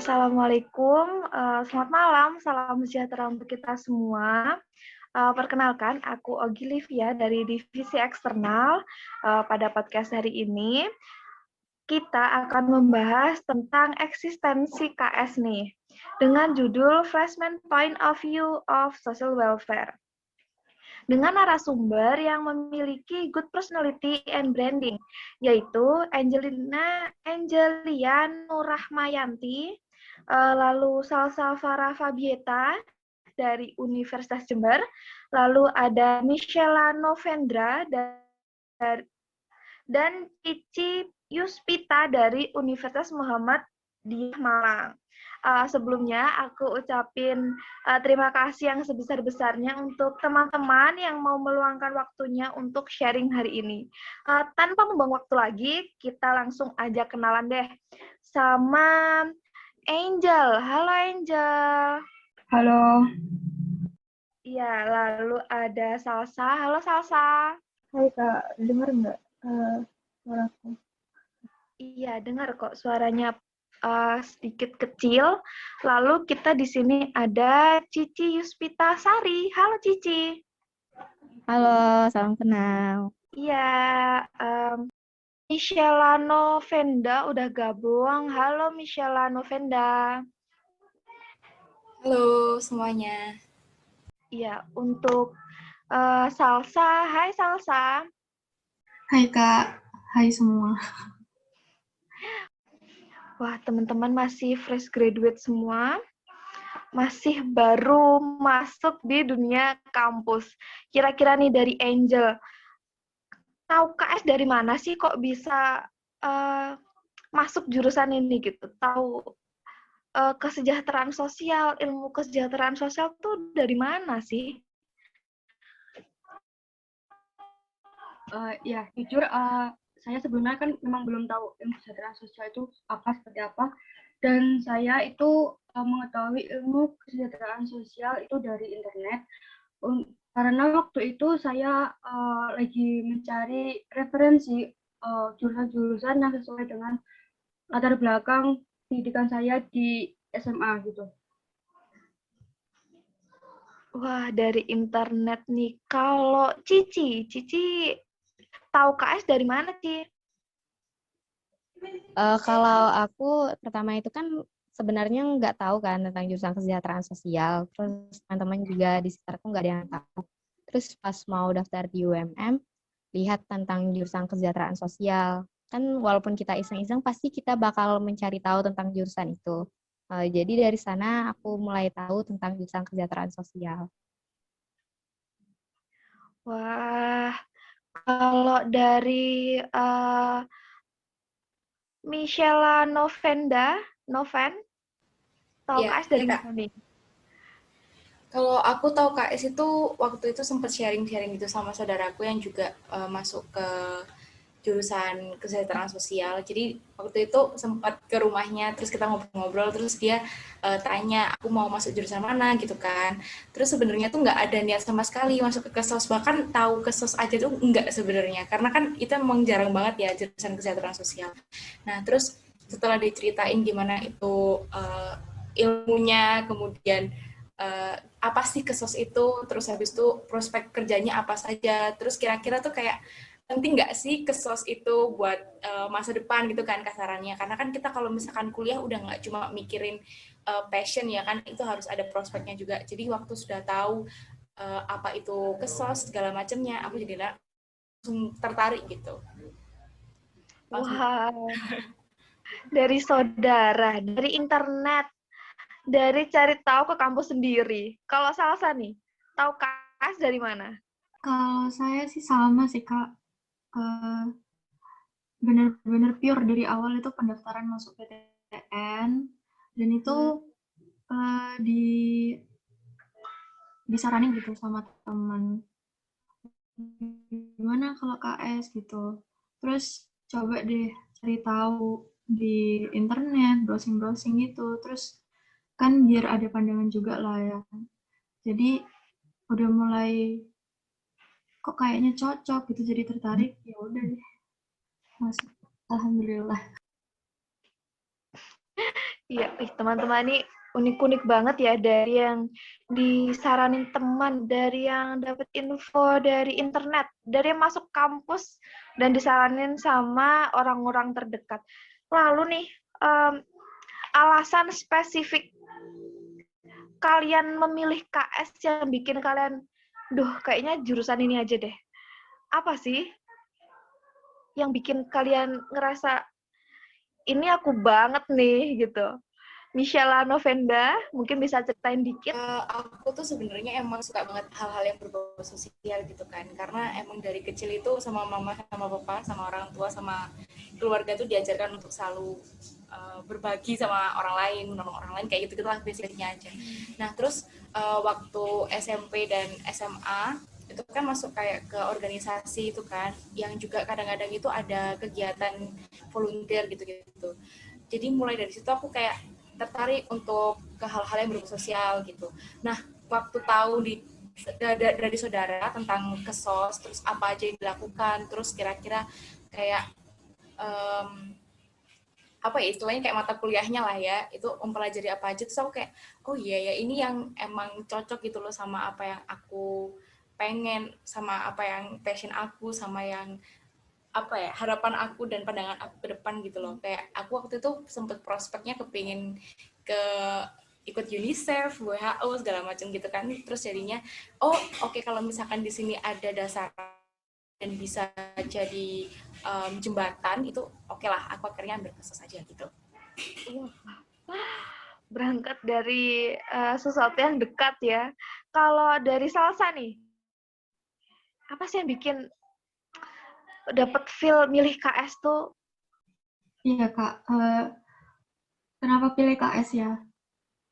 Assalamualaikum, selamat malam, salam sejahtera untuk kita semua. Perkenalkan, aku Ogi Livia dari Divisi Eksternal. Pada podcast hari ini, kita akan membahas tentang eksistensi KS nih, dengan judul Freshman Point of View of Social Welfare. Dengan narasumber yang memiliki good personality and branding, yaitu Angelia Nurrahmayanti, lalu Salsa Farah Fabieta dari Universitas Jember, lalu ada Michela Novendra dan Cici Yuspita dari Universitas Muhammad di Malang. Sebelumnya aku ucapin terima kasih yang sebesar-besarnya untuk teman-teman yang mau meluangkan waktunya untuk sharing hari ini. Tanpa membuang waktu lagi, kita langsung aja kenalan deh sama Angel. Halo Angel. Halo. Iya, lalu ada Salsa. Halo Salsa. Hai Kak, dengar nggak suaraku? Iya, dengar kok suaranya sedikit kecil. Lalu kita di sini ada Cici Yuspita Sari. Halo Cici. Halo, salam kenal. Iya, Michela Novenda udah gabung. Halo Michela Novenda. Halo semuanya. Iya, untuk Salsa. Hai Salsa. Hai Kak, hai semua. Wah, teman-teman masih fresh graduate semua. Masih baru masuk di dunia kampus. Kira-kira nih dari Angel, tahu KS dari mana sih kok bisa masuk jurusan ini gitu? Tahu kesejahteraan sosial, ilmu kesejahteraan sosial tuh dari mana sih? Ya, jujur saya sebelumnya kan memang belum tahu ilmu kesejahteraan sosial itu seperti apa. Dan saya itu mengetahui ilmu kesejahteraan sosial itu dari internet. Karena waktu itu saya lagi mencari referensi jurusan-jurusan yang sesuai dengan latar belakang pendidikan saya di SMA gitu. Wah, dari internet nih. Kalau Cici tahu KS dari mana, Ci? Kalau aku pertama itu kan sebenarnya nggak tahu kan tentang jurusan kesejahteraan sosial. Terus teman-teman juga di sekitarku nggak ada yang tahu. Terus pas mau daftar di UMM, lihat tentang jurusan kesejahteraan sosial. Kan walaupun kita iseng-iseng, pasti kita bakal mencari tahu tentang jurusan itu. Jadi dari sana aku mulai tahu tentang jurusan kesejahteraan sosial. Wah, kalau dari Michela Noven, tahu Ya, KS dari Kak. mana nih? Kalau aku tahu KS itu waktu itu sempat sharing-sharing gitu sama saudaraku yang juga masuk ke jurusan kesejahteraan sosial. Jadi waktu itu sempat ke rumahnya, terus kita ngobrol-ngobrol, terus dia tanya aku mau masuk jurusan mana gitu kan. Terus sebenarnya tuh nggak ada niat sama sekali masuk ke kesos, bahkan tahu kesos aja tuh enggak sebenarnya, karena kan itu emang jarang banget ya jurusan kesejahteraan sosial. Nah terus setelah diceritain gimana itu ilmunya, kemudian apa sih kesos itu, terus habis itu prospek kerjanya apa saja, terus kira-kira tuh kayak penting nggak sih kesos itu buat masa depan gitu kan kasarannya, karena kan kita kalau misalkan kuliah udah nggak cuma mikirin passion ya kan, itu harus ada prospeknya juga. Jadi waktu sudah tahu apa itu kesos segala macamnya, aku jadi langsung tertarik gitu. Wah, dari saudara, dari internet, dari cari tahu ke kampus sendiri. Kalau Salsa nih, tahu KS dari mana? Kalau saya sih sama sih Kak, benar-benar pure dari awal itu pendaftaran masuk PTN, dan itu disaranin gitu sama teman, gimana kalau KS gitu. Terus coba deh cari tahu di internet, browsing-browsing gitu. Terus kan biar ada pandangan juga lah ya. Jadi udah mulai kok kayaknya cocok gitu, jadi tertarik, ya udah deh masuk. Alhamdulillah. Iya, teman-teman ini unik-unik banget ya, dari yang disaranin teman, dari yang dapat info dari internet, dari yang masuk kampus dan disaranin sama orang-orang terdekat. Lalu nih, alasan spesifik kalian memilih KS yang bikin kalian, kayaknya jurusan ini aja deh. Apa sih yang bikin kalian ngerasa, ini aku banget nih, gitu? Michela Novenda, mungkin bisa ceritain dikit. Aku tuh sebenarnya emang suka banget hal-hal yang berbau sosial gitu kan, karena emang dari kecil itu sama mama, sama papa, sama orang tua, sama keluarga tuh diajarkan untuk selalu berbagi sama orang lain, menolong orang lain, kayak gitu-gitu lah basicnya aja. Nah terus waktu SMP dan SMA itu kan masuk kayak ke organisasi itu kan, yang juga kadang-kadang itu ada kegiatan volunteer gitu-gitu. Jadi mulai dari situ aku kayak tertarik untuk ke hal-hal yang berbau sosial gitu. Nah, waktu tahu dari saudara tentang kesos, terus apa aja yang dilakukan, terus kira-kira kayak apa ya istilahnya, kayak mata kuliahnya lah ya, itu mempelajari apa aja, terus aku kayak, oh iya ya, ini yang emang cocok gitu loh sama apa yang aku pengen, sama apa yang passion aku, sama yang apa ya, harapan aku dan pandangan aku ke depan gitu loh. Kayak aku waktu itu sempet prospeknya kepingin ke ikut UNICEF, WHO segala macam gitu kan. Terus jadinya, oke, kalau misalkan di sini ada dasar dan bisa jadi jembatan, itu oke lah, aku akhirnya ambil kesos aja gitu. Berangkat dari sesuatu yang dekat ya. Kalau dari Salsa nih, apa sih yang bikin dapat feel milih KS tuh? Iya Kak, kenapa pilih KS ya?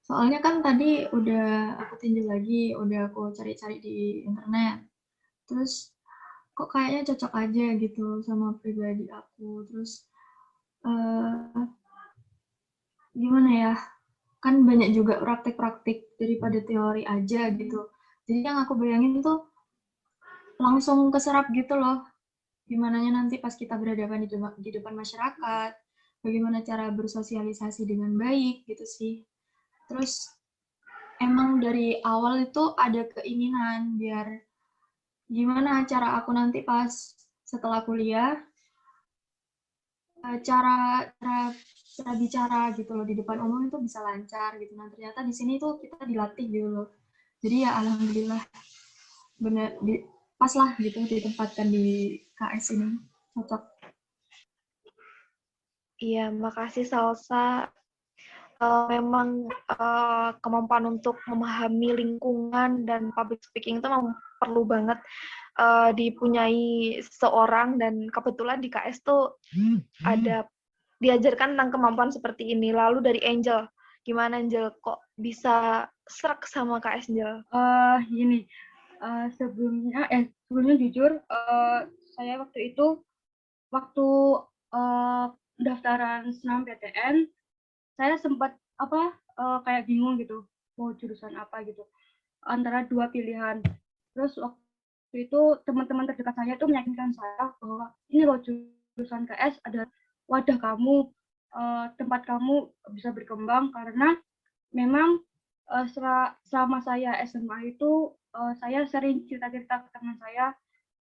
Soalnya kan tadi udah aku tinjau lagi, udah aku cari-cari di internet. Terus kok kayaknya cocok aja gitu sama pribadi aku. Terus gimana ya? Kan banyak juga praktik-praktik daripada teori aja gitu. Jadi yang aku bayangin tuh langsung keserap gitu loh. Gimana nanti pas kita berhadapan di depan masyarakat, bagaimana cara bersosialisasi dengan baik gitu sih. Terus emang dari awal itu ada keinginan biar gimana cara aku nanti pas setelah kuliah, cara bicara gitu loh di depan umum itu bisa lancar gitu. Nah ternyata di sini tuh kita dilatih gitu loh. Jadi ya alhamdulillah benar pas lah gitu ditempatkan di KS ini, cocok. Iya, makasih Salsa. Memang kemampuan untuk memahami lingkungan dan public speaking itu memang perlu banget dipunyai seseorang, dan kebetulan di KS tuh ada diajarkan tentang kemampuan seperti ini. Lalu dari Angel, gimana Angel, kok bisa serak sama KS Angel? Gini, sebelumnya jujur, saya waktu itu daftaran SNMPTN, saya sempat kayak bingung gitu mau jurusan apa gitu antara dua pilihan. Terus waktu itu teman-teman terdekat saya tuh meyakinkan saya bahwa ini loh jurusan KS, ada wadah kamu, tempat kamu bisa berkembang, karena memang selama saya SMA itu saya sering cerita-cerita ke teman saya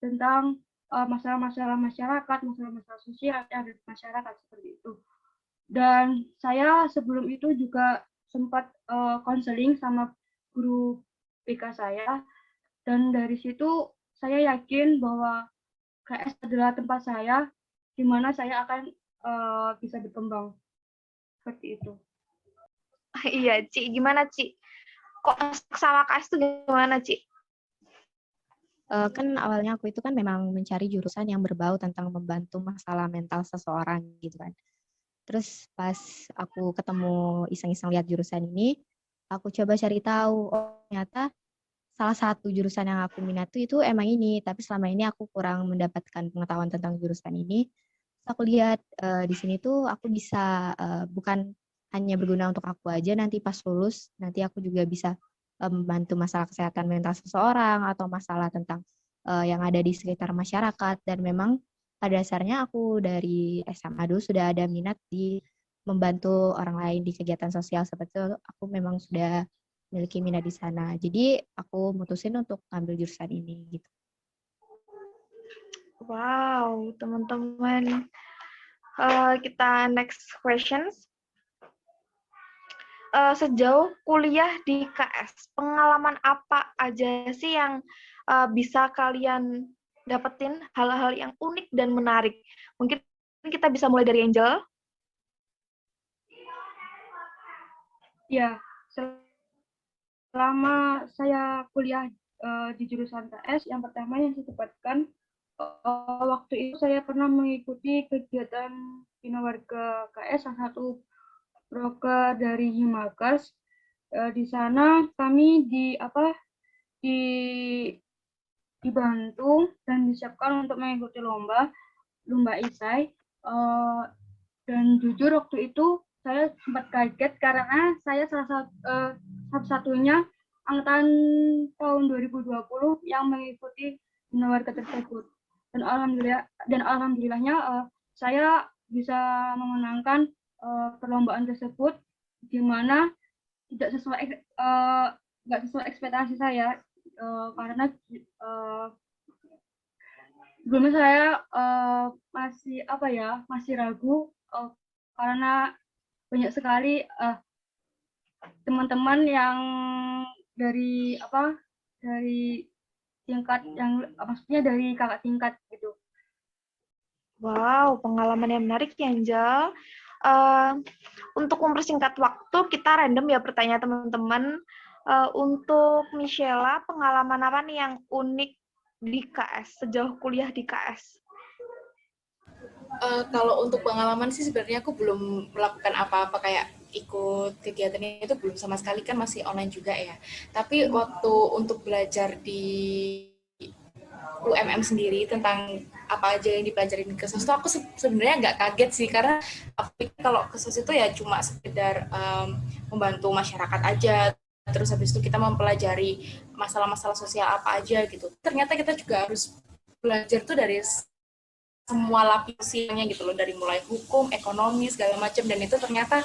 tentang masalah-masalah masyarakat, masalah-masalah sosial yang ada di masyarakat seperti itu. Dan saya sebelum itu juga sempat konseling sama guru BK saya, dan dari situ saya yakin bahwa KS adalah tempat saya di mana saya akan bisa berkembang seperti itu. Iya, Ci. Gimana, Ci? Kok sama KS tuh gimana, Ci? Kan awalnya aku itu kan memang mencari jurusan yang berbau tentang membantu masalah mental seseorang gitu kan. Terus pas aku ketemu iseng-iseng lihat jurusan ini, aku coba cari tahu, ternyata salah satu jurusan yang aku minat itu emang ini, tapi selama ini aku kurang mendapatkan pengetahuan tentang jurusan ini. Terus aku lihat di sini tuh aku bisa bukan hanya berguna untuk aku aja, nanti pas lulus, nanti aku juga bisa membantu masalah kesehatan mental seseorang atau masalah tentang yang ada di sekitar masyarakat. Dan memang pada dasarnya aku dari SMA dulu sudah ada minat di membantu orang lain di kegiatan sosial seperti itu, aku memang sudah memiliki minat di sana. Jadi aku mutusin untuk ambil jurusan ini gitu. Wow, teman-teman. Kita next questions. Sejauh kuliah di KS, pengalaman apa aja sih yang bisa kalian dapetin, hal-hal yang unik dan menarik? Mungkin kita bisa mulai dari Angel. Ya, selama saya kuliah di jurusan KS, yang pertama yang saya dapatkan waktu itu saya pernah mengikuti kegiatan Bina Warga KS, salah satu proker dari Himakers. Di sana kami dibantu dan disiapkan untuk mengikuti lomba isai. Dan jujur waktu itu saya sempat kaget karena saya satu-satunya angkatan tahun 2020 yang mengikuti Bina Warga tersebut. Dan alhamdulillahnya saya bisa memenangkan perlombaan tersebut, di mana tidak sesuai ekspektasi saya, karena sebelumnya saya masih ragu karena banyak sekali teman-teman yang dari tingkat yang maksudnya dari kakak tingkat gitu. Wow, pengalaman yang menarik ya, Angel. Untuk mempersingkat waktu, kita random ya pertanyaan teman-teman. Untuk Michela, pengalaman apa nih yang unik di KS, sejauh kuliah di KS? Kalau untuk pengalaman sih sebenarnya aku belum melakukan apa-apa kayak ikut kegiatannya itu belum sama sekali, kan masih online juga ya. Tapi waktu untuk belajar di UMM sendiri tentang apa aja yang dipelajarin ke SOS itu aku sebenarnya nggak kaget sih, karena aku pikir kalau ke SOS itu ya cuma sekedar membantu masyarakat aja, terus habis itu kita mempelajari masalah-masalah sosial apa aja gitu. Ternyata kita juga harus belajar tuh dari semua lapisnya gitu loh, dari mulai hukum, ekonomi, segala macam. Dan itu ternyata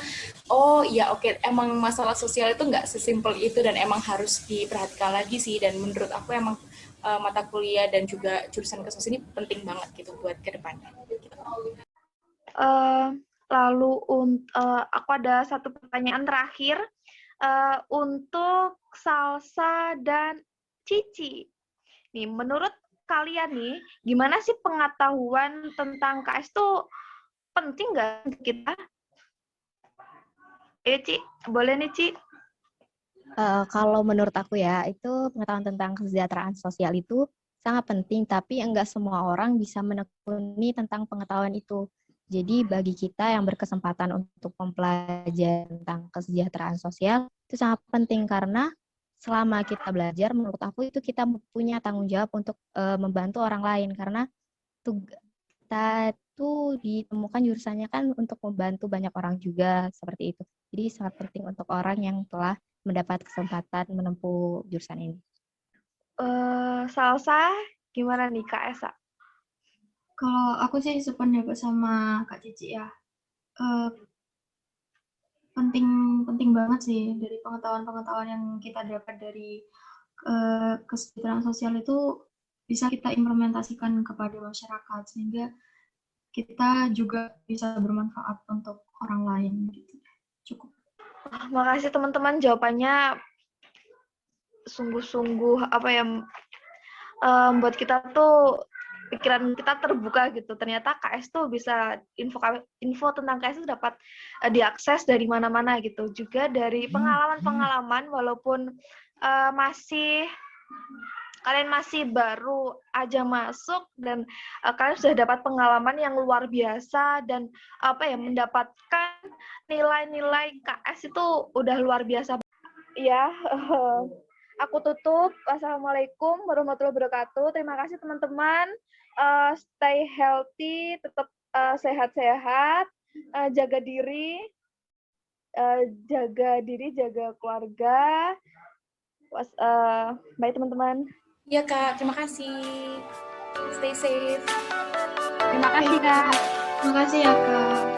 emang masalah sosial itu nggak sesimpel itu dan emang harus diperhatikan lagi sih. Dan menurut aku emang mata kuliah dan juga jurusan KSOS ini penting banget gitu buat ke depannya. Lalu aku ada satu pertanyaan terakhir untuk Salsa dan Cici. Nih, menurut kalian nih, gimana sih pengetahuan tentang KS itu penting nggak untuk kita? Ci, boleh nih, Ci. Kalau menurut aku ya, itu pengetahuan tentang kesejahteraan sosial itu sangat penting, tapi enggak semua orang bisa menekuni tentang pengetahuan itu. Jadi bagi kita yang berkesempatan untuk mempelajari tentang kesejahteraan sosial, itu sangat penting karena selama kita belajar, menurut aku itu kita punya tanggung jawab untuk membantu orang lain, karena kita itu ditemukan jurusannya kan untuk membantu banyak orang juga, seperti itu. Jadi sangat penting untuk orang yang telah mendapat kesempatan menempuh jurusan ini. Salsa, gimana nih Kak Esa? Kalau aku sih sependapat sama Kak Cici ya. Penting banget sih dari pengetahuan-pengetahuan yang kita dapat dari kesejahteraan sosial itu bisa kita implementasikan kepada masyarakat sehingga kita juga bisa bermanfaat untuk orang lain gitu. Cukup. Makasih teman-teman, jawabannya sungguh-sungguh buat kita tuh pikiran kita terbuka gitu. Ternyata KS tuh bisa info tentang KS itu dapat diakses dari mana-mana gitu. Juga dari pengalaman-pengalaman, walaupun kalian masih baru aja masuk dan kalian sudah dapat pengalaman yang luar biasa dan mendapatkan nilai-nilai KS itu udah luar biasa ya. Aku tutup. Wassalamualaikum warahmatullahi wabarakatuh. Terima kasih teman-teman. Stay healthy, tetap sehat-sehat, jaga diri, jaga keluarga. Bye teman-teman. Iya Kak, terima kasih. Stay safe. Terima kasih Kak. Terima kasih ya Kak.